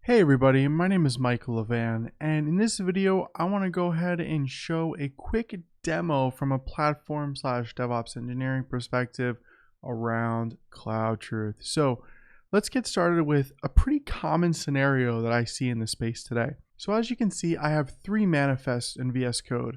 Hey everybody, my name is Michael Levan, and in this video I want to go ahead and show a quick demo from a platform slash DevOps engineering perspective around CloudTruth. So let's get started with a pretty common scenario that I see in the space today. So as you can see, I have three manifests in VS Code: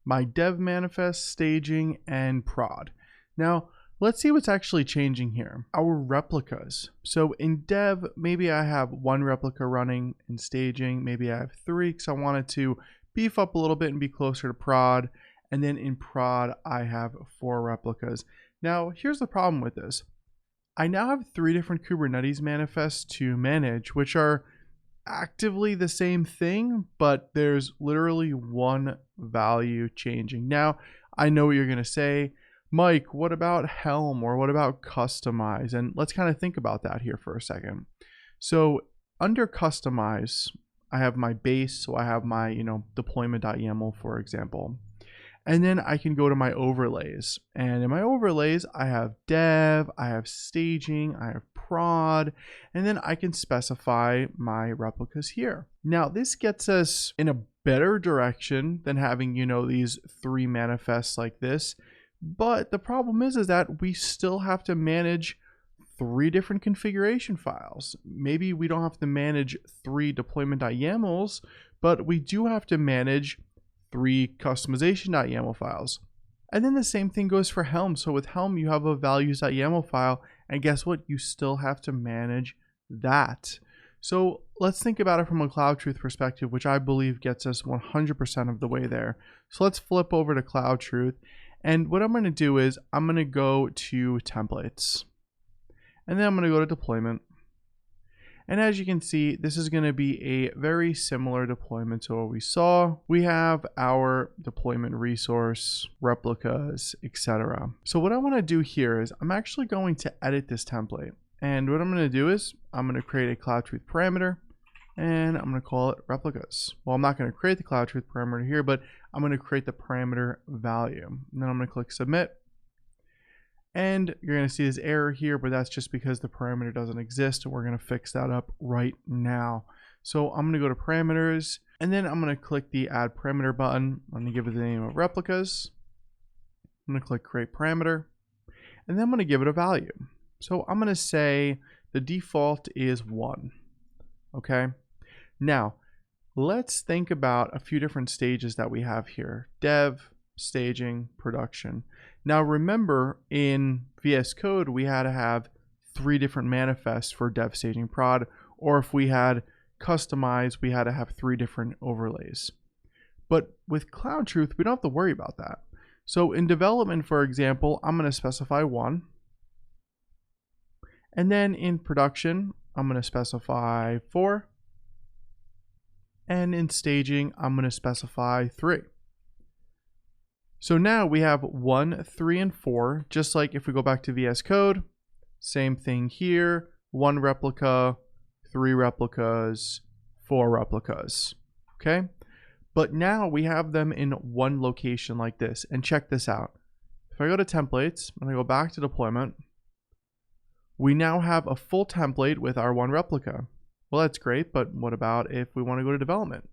my dev manifest, staging, and prod. Now let's see what's actually changing here. Our replicas. So in dev, maybe I have one replica running. In staging, maybe I have three because I wanted to beef up a little bit and be closer to prod. And then in prod, I have four replicas. Now, here's the problem with this. I now have three different Kubernetes manifests to manage, which are actively the same thing, but there's literally one value changing. Now, I know what you're going to say. Mike, what about Helm or what about Customize? And let's kind of think about that here for a second. So under Customize, I have my base. So I have my, deployment.yaml, for example. And then I can go to my overlays. And in my overlays, I have dev, I have staging, I have prod, and then I can specify my replicas here. Now, this gets us in a better direction than having, these three manifests like this. But the problem is that we still have to manage three different configuration files. Maybe we don't have to manage three deployment.yamls, but we do have to manage three customization.yaml files. And then the same thing goes for Helm. So with Helm, you have a values.yaml file, and guess what? You still have to manage that. So let's think about it from a CloudTruth perspective, which I believe gets us 100% of the way there. So let's flip over to CloudTruth. And what I'm going to do is I'm going to go to templates, and then I'm going to go to deployment. And as you can see, this is going to be a very similar deployment to what we saw. We have our deployment resource, replicas, etc. So what I want to do here is I'm actually going to edit this template. And what I'm going to do is I'm going to create a CloudTruth parameter, and I'm going to call it replicas. Well, I'm not going to create the CloudTruth parameter here, but I'm going to create the parameter value. And then I'm going to click submit. And you're going to see this error here, but that's just because the parameter doesn't exist. And we're going to fix that up right now. So I'm going to go to parameters, and then I'm going to click the add parameter button. I'm going to give it the name of replicas. I'm going to click create parameter, and then I'm going to give it a value. So I'm going to say the default is 1. Okay. Now, let's think about a few different stages that we have here: dev, staging, production. Now, remember in VS Code, we had to have three different manifests for dev, staging, prod, or if we had customize, we had to have three different overlays. But with CloudTruth, we don't have to worry about that. So in development, for example, I'm going to specify 1. And then in production, I'm going to specify 4. And in staging, I'm going to specify 3. So now we have 1, 3, and 4, just like if we go back to VS Code, same thing here: 1 replica, 3 replicas, 4 replicas. Okay. But now we have them in one location like this. And check this out. If I go to templates and I go back to deployment, we now have a full template with our 1 replica. Well, that's great, but what about if we want to go to development?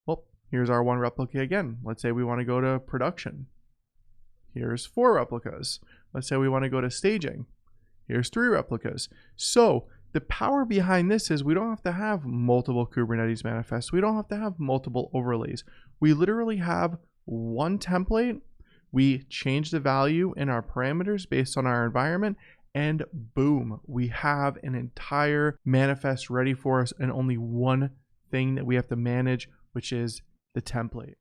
Well, here's our 1 replica again. Let's say we want to go to production. Here's 4 replicas. Let's say we want to go to staging. Here's 3 replicas. So the power behind this is we don't have to have multiple Kubernetes manifests. We don't have to have multiple overlays. We literally have one template. We change the value in our parameters based on our environment, and boom, we have an entire manifest ready for us, and only one thing that we have to manage, which is the template.